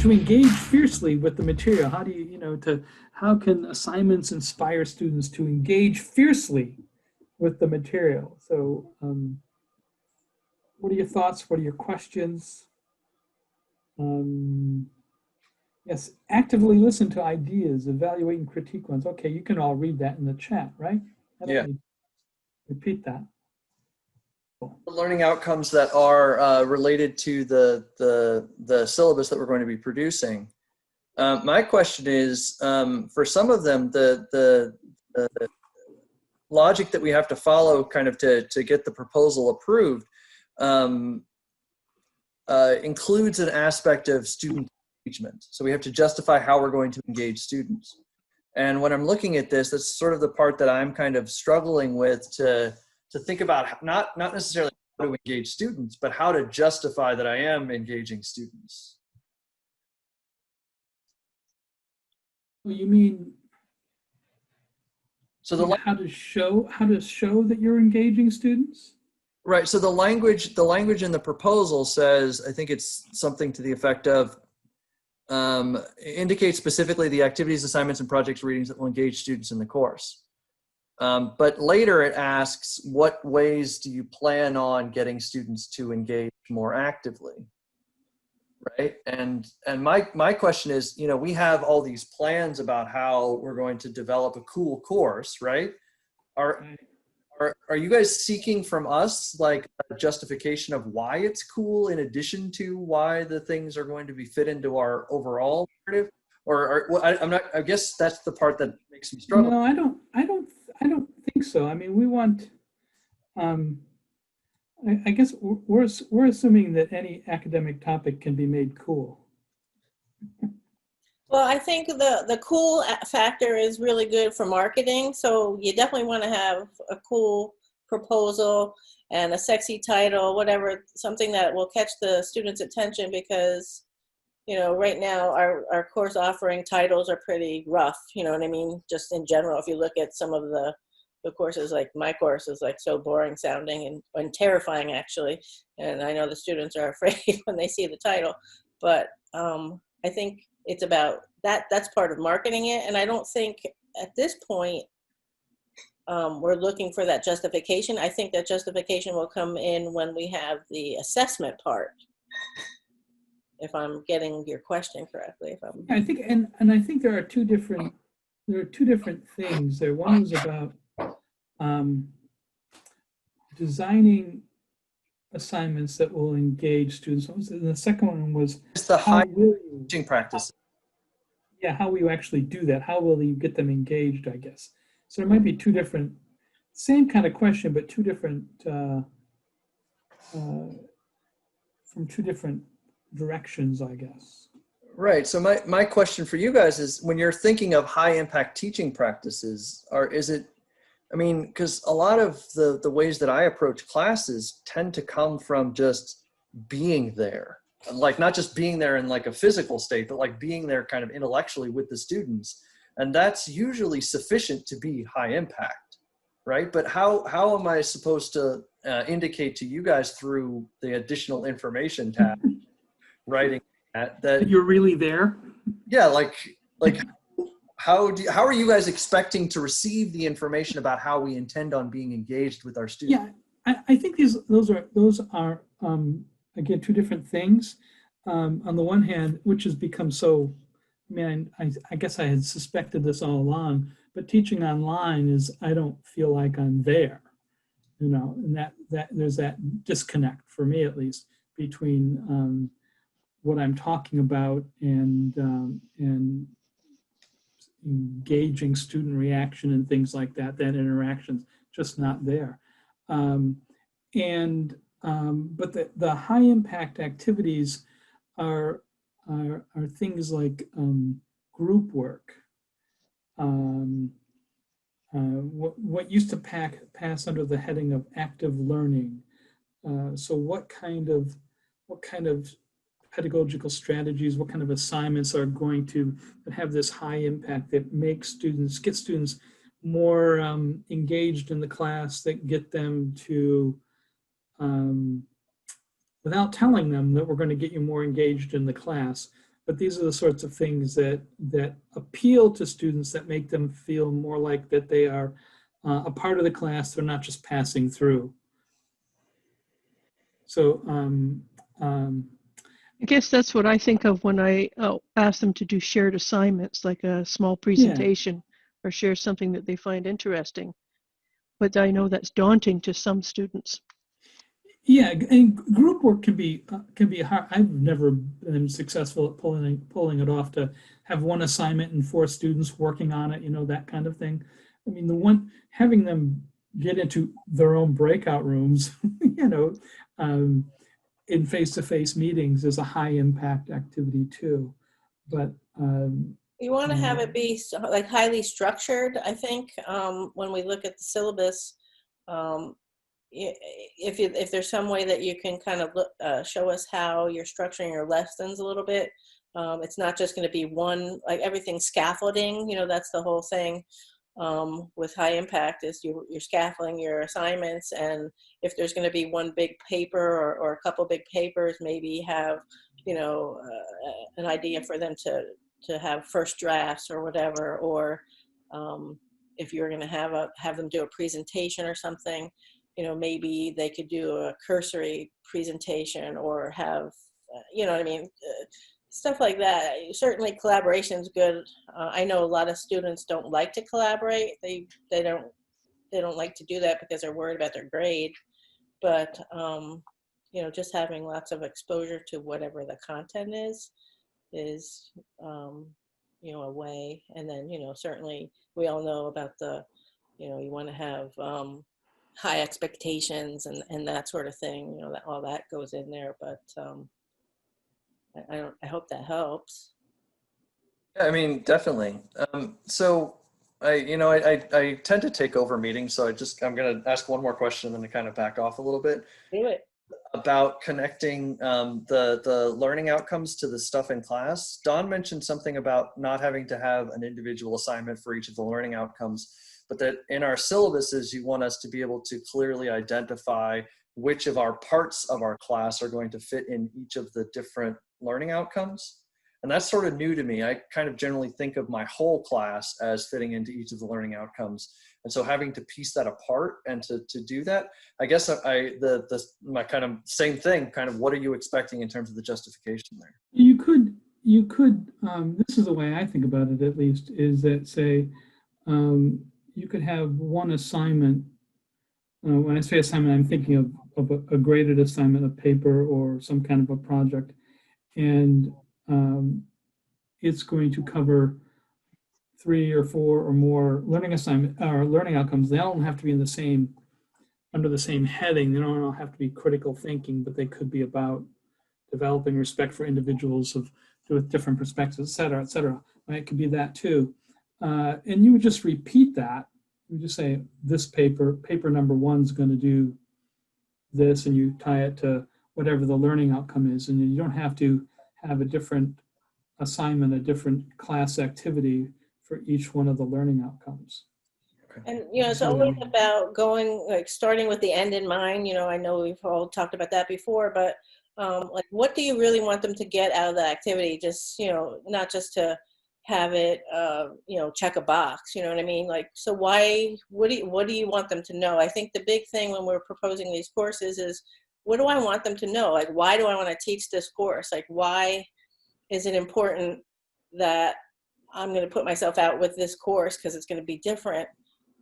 to engage fiercely with the material. How do how can assignments inspire students to engage fiercely with the material? So what are your thoughts? What are your questions? Yes, actively listen to ideas, evaluate and critique ones. Okay, you can all read that in the chat, right? I don't need to repeat that. Learning outcomes that are related to the syllabus that we're going to be producing. My question is, for some of them, the logic that we have to follow kind of to get the proposal approved includes an aspect of student engagement. So we have to justify how we're going to engage students. And when I'm looking at this, that's sort of the part that I'm kind of struggling with to think about, not necessarily how to engage students, but how to justify that I am engaging students. Well, you mean, so how to show that you're engaging students? Right. So the language in the proposal says, I think it's something to the effect of, indicate specifically the activities, assignments, and projects readings that will engage students in the course. But later it asks, what ways do you plan on getting students to engage more actively? Right. And my question is, we have all these plans about how we're going to develop a cool course, right? Are you guys seeking from us like a justification of why it's cool in addition to why the things are going to be fit into our overall narrative? Or I guess that's the part that makes me struggle. No, I don't think so. I mean, we want, I guess we're assuming that any academic topic can be made cool. Well, I think the cool factor is really good for marketing. So you definitely want to have a cool proposal and a sexy title, whatever, something that will catch the students' attention, because, right now our course offering titles are pretty rough. You know what I mean? Just in general, if you look at some of the courses, like my course is like so boring sounding and terrifying actually. And I know the students are afraid when they see the title, but I think it's about that's part of marketing it. And I don't think at this point we're looking for that justification. I think that justification will come in when we have the assessment part, if I'm getting your question correctly. I think, and I think there are two different things there. One was about designing assignments that will engage students. And the second one was the high teaching practice. Yeah, how will you actually do that? How will you get them engaged, I guess? So there might be two different, same kind of question, but two different, from two different directions, I guess. Right. So my question for you guys is, when you're thinking of high impact teaching practices, because a lot of the ways that I approach classes tend to come from just being there. Like not just being there in like a physical state, but like being there kind of intellectually with the students. And that's usually sufficient to be high impact, right? But how am I supposed to indicate to you guys through the additional information tab, writing that you're really there? Yeah, like how are you guys expecting to receive the information about how we intend on being engaged with our students? Yeah, I think those are again, two different things. On the one hand, which has become so, I guess I had suspected this all along, but teaching online is, I don't feel like I'm there, and that there's that disconnect for me, at least, between what I'm talking about and engaging student reaction and things like that. That interaction's just not there. But the high impact activities are things like group work. What used to pass under the heading of active learning. So what kind of pedagogical strategies, what kind of assignments are going to have this high impact that get students more engaged in the class, that get them to, without telling them that we're going to get you more engaged in the class, but these are the sorts of things that appeal to students, that make them feel more like that they are a part of the class. They're not just passing through. So I guess that's what I think of when I ask them to do shared assignments, like a small yeah, presentation or share something that they find interesting. But I know that's daunting to some students. yeah, and group work can be hard. I've never been successful at pulling it off to have one assignment and 4 students working on it, you know, that kind of thing. I mean, the one having them get into their own breakout rooms, you know, in face-to-face meetings is a high impact activity too. But You want to you have know, it be like highly structured, I think, when we look at the syllabus. Um, if there's some way that you can kind of show us how you're structuring your lessons a little bit, it's not just going to be one, like everything scaffolding, you know, that's the whole thing. With high impact is you're scaffolding your assignments, and if there's going to be one big paper or a couple big papers, maybe have, you know, an idea for them to have first drafts or whatever, or if you're going to have them do a presentation or something, you know, maybe they could do a cursory presentation or have, you know what I mean, stuff like that. Certainly collaboration is good. I know a lot of students don't like to collaborate. They don't like to do that because they're worried about their grade. But you know, just having lots of exposure to whatever the content is you know, a way. And then, you know, certainly we all know about the, you know, you want to have high expectations and that sort of thing, you know, that all that goes in there. But I hope that helps. Yeah, I mean, definitely. So I tend to take over meetings, so I'm going to ask one more question and then to kind of back off a little bit Do it. about connecting the learning outcomes to the stuff in class. Don mentioned something about not having to have an individual assignment for each of the learning outcomes, but that in our syllabuses, you want us to be able to clearly identify which of our parts of our class are going to fit in each of the different learning outcomes. And that's sort of new to me. I kind of generally think of my whole class as fitting into each of the learning outcomes. And so having to piece that apart and to do that, I guess my kind of same thing, kind of what are you expecting in terms of the justification there? you could this is the way I think about it, at least, is that, say, you could have one assignment. When I say assignment, I'm thinking of a graded assignment, a paper or some kind of a project, and it's going to cover 3 or 4 or more learning assignment or learning outcomes. They don't have to be under the same heading. They don't all have to be critical thinking, but they could be about developing respect for individuals with different perspectives, et cetera, et cetera. It could be that too. And you would just repeat that. You would just say, this paper number 1 is going to do this, and you tie it to whatever the learning outcome is. And you don't have to have a different assignment, a different class activity for each one of the learning outcomes. And, you know, it's always about starting with the end in mind. You know, I know we've all talked about that before, but like, what do you really want them to get out of the activity? Just, you know, not just to have it, you know, check a box, you know what I mean? Like, so what do you want them to know? I think the big thing when we're proposing these courses is, what do I want them to know? Like, why do I want to teach this course? Like, why is it important that I'm going to put myself out with this course because it's going to be different?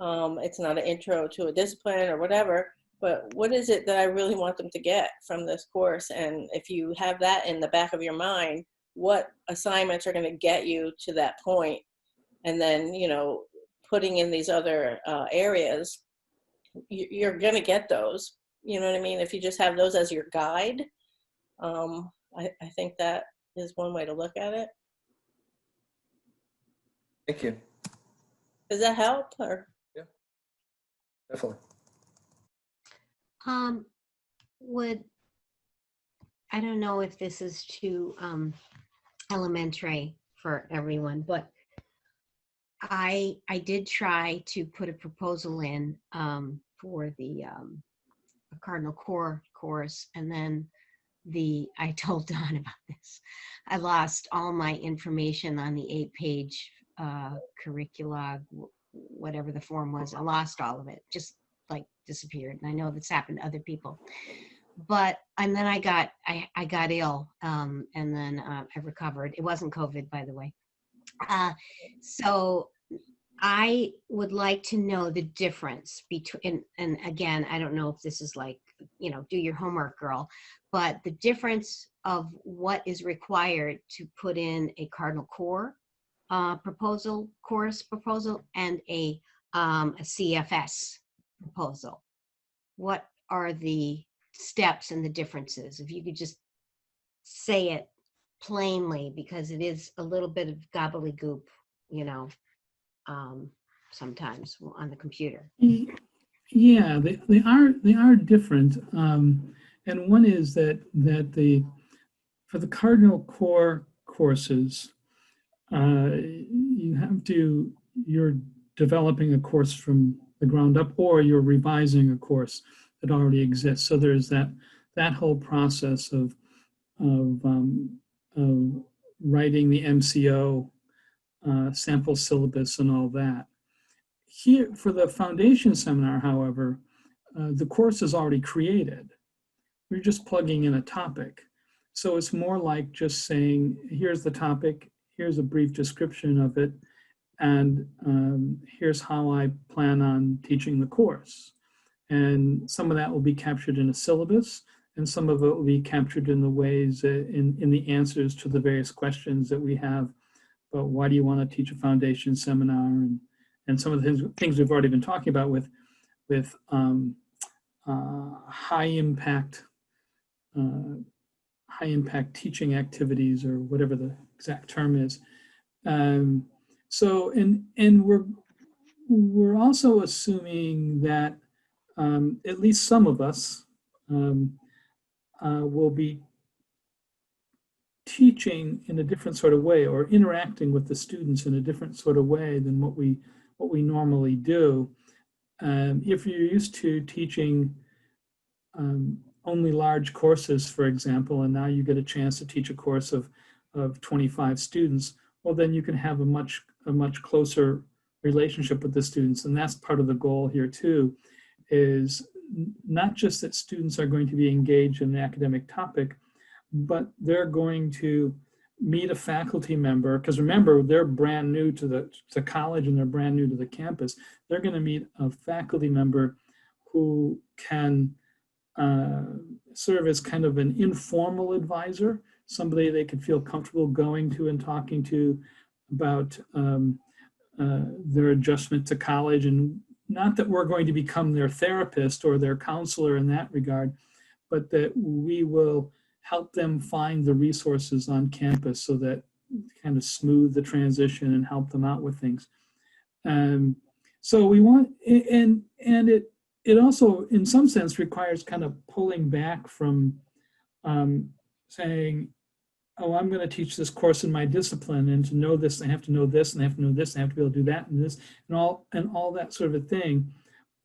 It's not an intro to a discipline or whatever, but what is it that I really want them to get from this course? And if you have that in the back of your mind, what assignments are going to get you to that point? And then, you know, putting in these other areas, you're going to get those. You know what I mean? If you just have those as your guide, I think that is one way to look at it. Thank you. Does that help? Or? Yeah, definitely. I don't know if this is too elementary for everyone, but I did try to put a proposal in for the Cardinal Core course, and then I told Dawn about this. I lost all my information on the 8-page curricula, whatever the form was. I lost all of it, just like disappeared. And I know that's happened to other people. But, and then I got ill, and then I recovered. It wasn't COVID, by the way. So I would like to know the difference between, and again, I don't know if this is like, you know, do your homework, girl, but the difference of what is required to put in a Cardinal Core course proposal, and a CFS proposal. What are the steps and the differences? If you could just say it plainly, because it is a little bit of gobbledygook, you know, sometimes on the computer. Yeah, they are different, and one is that for the Cardinal Core courses, you're developing a course from the ground up, or you're revising a course that already exists. So there's that whole process of writing the MCO, sample syllabus, and all that. Here, for the foundation seminar, however, the course is already created. We're just plugging in a topic. So it's more like just saying, here's the topic, here's a brief description of it, and here's how I plan on teaching the course. And some of that will be captured in a syllabus, and some of it will be captured in the ways, in the answers to the various questions that we have about why do you want to teach a foundation seminar, and some of the things we've already been talking about with high impact teaching activities, or whatever the exact term is. So, and we're also assuming that at least some of us will be teaching in a different sort of way, or interacting with the students in a different sort of way than what we normally do. If you're used to teaching only large courses, for example, and now you get a chance to teach a course of 25 students, well, then you can have a much closer relationship with the students. And that's part of the goal here too, is not just that students are going to be engaged in an academic topic, but they're going to meet a faculty member, because remember, they're brand new to college, and they're brand new to the campus. They're going to meet a faculty member who can serve as kind of an informal advisor, somebody they could feel comfortable going to and talking to about their adjustment to college. And not that we're going to become their therapist or their counselor in that regard, but that we will help them find the resources on campus so that kind of smooth the transition and help them out with things. So we want, and it also, in some sense, requires kind of pulling back from saying, oh, I'm going to teach this course in my discipline, and to know this, I have to know this, and I have to know this, and I have to be able to do that, and this, and all that sort of a thing.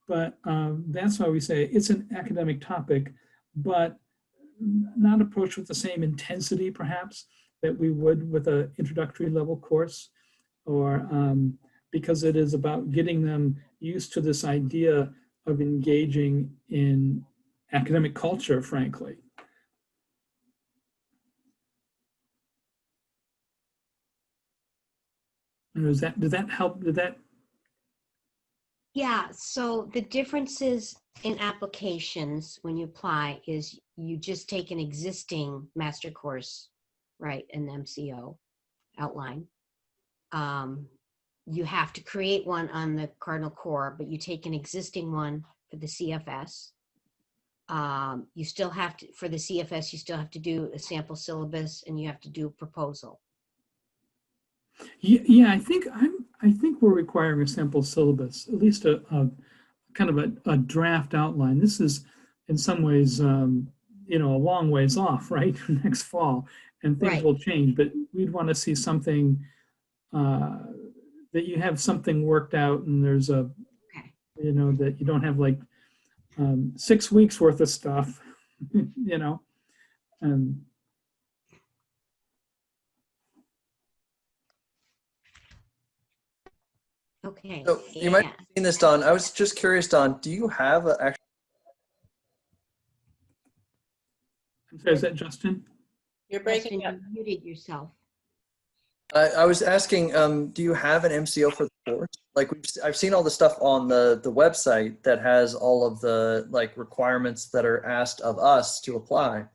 But that's why we say it's an academic topic, but not approached with the same intensity, perhaps, that we would with an introductory level course, or because it is about getting them used to this idea of engaging in academic culture, frankly. And did that help? Yeah, so the differences in applications when you apply is you just take an existing master course, right, an MCO outline. You have to create one on the Cardinal Core, but you take an existing one for the CFS. You still have to, for the CFS, you still have to do a sample syllabus, and you have to do a proposal. Yeah, I think we're requiring a sample syllabus, at least a kind of a draft outline. This is, in some ways, a long ways off, right? Next fall, and things Right. will change. But we'd want to see something that you have something worked out, and there's that you don't have like 6 weeks worth of stuff, Um, Okay. So you might have seen this, Don. I was just curious, Don, do you have a actual? I'm sorry, is that Justin? You're Justin, breaking up. you muted yourself. I was asking, do you have an MCO for the course? Like I've seen all the stuff on the website that has all of the like requirements that are asked of us to apply.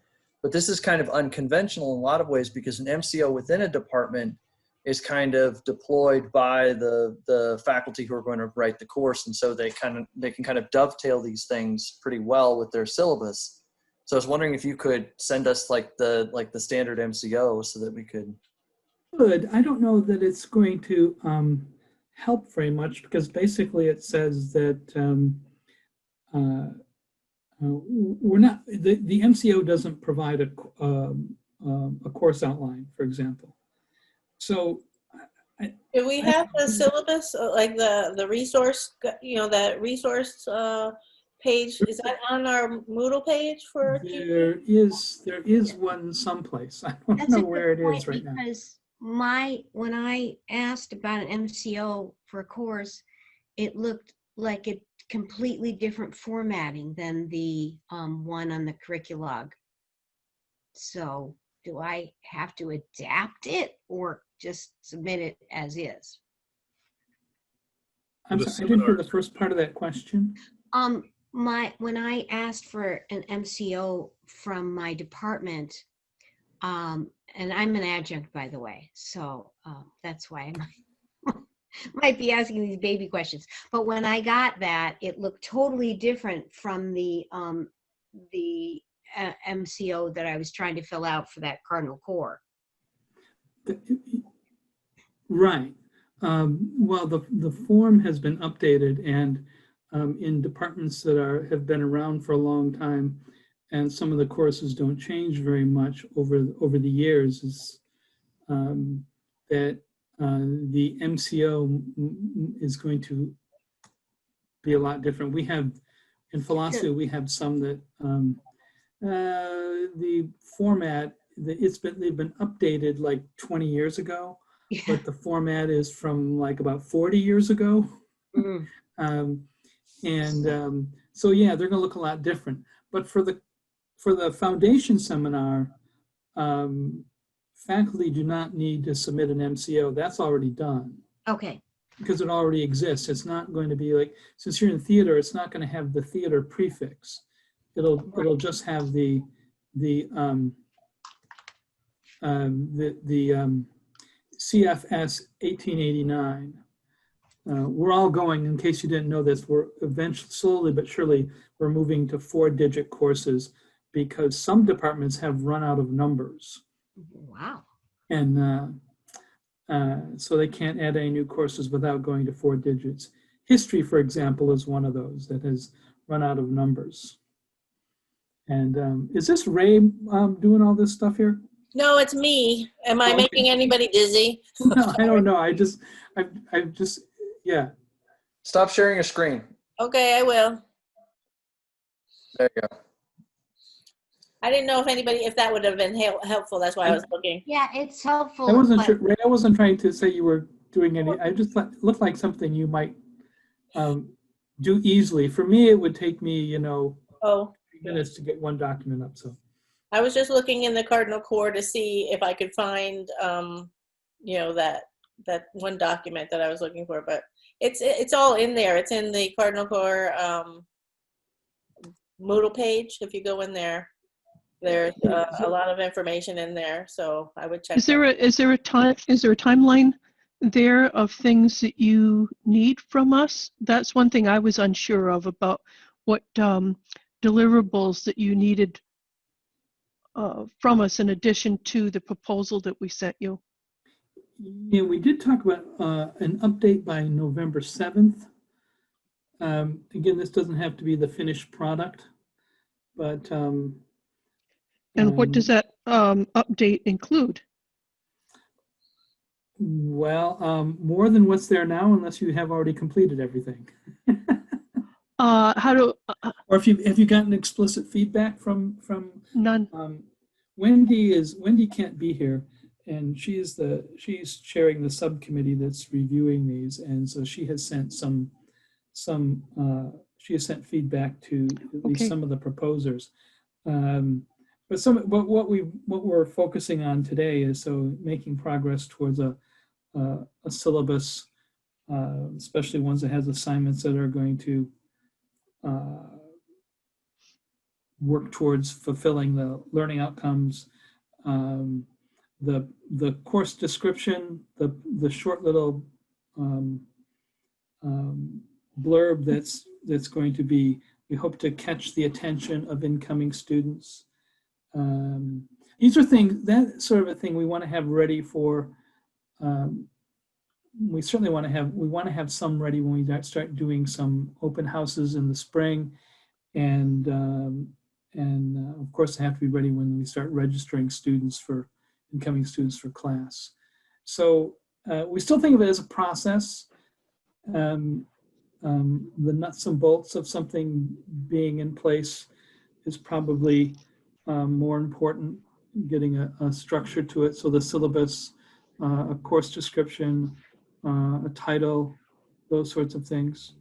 But this is kind of unconventional in a lot of ways because an MCO within a department is kind of deployed by the faculty who are going to write the course. And so they can kind of dovetail these things pretty well with their syllabus. So I was wondering if you could send us like the standard MCO so that we could. Good. I don't know that it's going to help very much because basically it says that we're not, the MCO doesn't provide a course outline, for example. So Do we have the syllabus, like the resource, that resource page? Is that on our Moodle page for? there is one someplace. I don't That's a know good where it point is right now. because when I asked about an MCO for a course, it looked like a completely different formatting than the one on the curriculog. So do I have to adapt it or just submit it as is? I'm sorry, I didn't hear the first part of that question. When I asked for an MCO from my department, and I'm an adjunct, by the way, so that's why I might be asking these baby questions. But when I got that, it looked totally different from the MCO that I was trying to fill out for that Cardinal Core. Right. Well, the form has been updated, and in departments that have been around for a long time, and some of the courses don't change very much over the years, is that the MCO is going to be a lot different. We have in philosophy, we have some that the format they've been updated like 20 years ago. Yeah. But the format is from like about 40 years ago. Mhm. So yeah, they're going to look a lot different. But for the foundation seminar, faculty do not need to submit an MCO. That's already done Okay. because it already exists. It's not going to be like, since you're in theater, it's not going to have the theater prefix. It'll just have the CFS 1889. We're all going, in case you didn't know this, we're eventually, slowly but surely, we're moving to 4-digit courses because some departments have run out of numbers. Wow. And so they can't add any new courses without going to 4 digits. History, for example, is one of those that has run out of numbers. And is this Ray doing all this stuff here? No, it's me. Am I Okay. making anybody dizzy? No, I don't know. I've just, yeah. Stop sharing your screen. Okay, I will. There you go. I didn't know if that would have been helpful. That's why I was looking. Yeah, it's helpful. I wasn't but- sure, Ray, I wasn't trying to say you were doing any, I just looked like something you might do easily. For me, it would take me, Oh, minutes to get one document up, so. I was just looking in the Cardinal Core to see if I could find, that one document that I was looking for, but it's all in there. It's in the Cardinal Core Moodle page. If you go in there, there's a lot of information in there, so I would check. Is there a timeline there of things that you need from us? That's one thing I was unsure of about what deliverables that you needed from us in addition to the proposal that we sent you. Yeah, we did talk about an update by November 7th. Again, this doesn't have to be the finished product, but. And what does that update include? Well, more than what's there now, unless you have already completed everything. How do Or have you gotten explicit feedback from none? Wendy can't be here, and she's chairing the subcommittee that's reviewing these, and so she has sent she has sent feedback to at least Okay. some of the proposers. But what we're focusing on today is making progress towards a syllabus, especially ones that has assignments that are going to work towards fulfilling the learning outcomes. The course description, the short little blurb that's going to be, we hope to catch the attention of incoming students. These are things, that sort of a thing we want to have ready for. We certainly want to have some ready when we start doing some open houses in the spring, and of course they have to be ready when we start registering incoming students for class. So we still think of it as a process. The nuts and bolts of something being in place is probably more important, getting a structure to it. So the syllabus, a course description, a title, those sorts of things.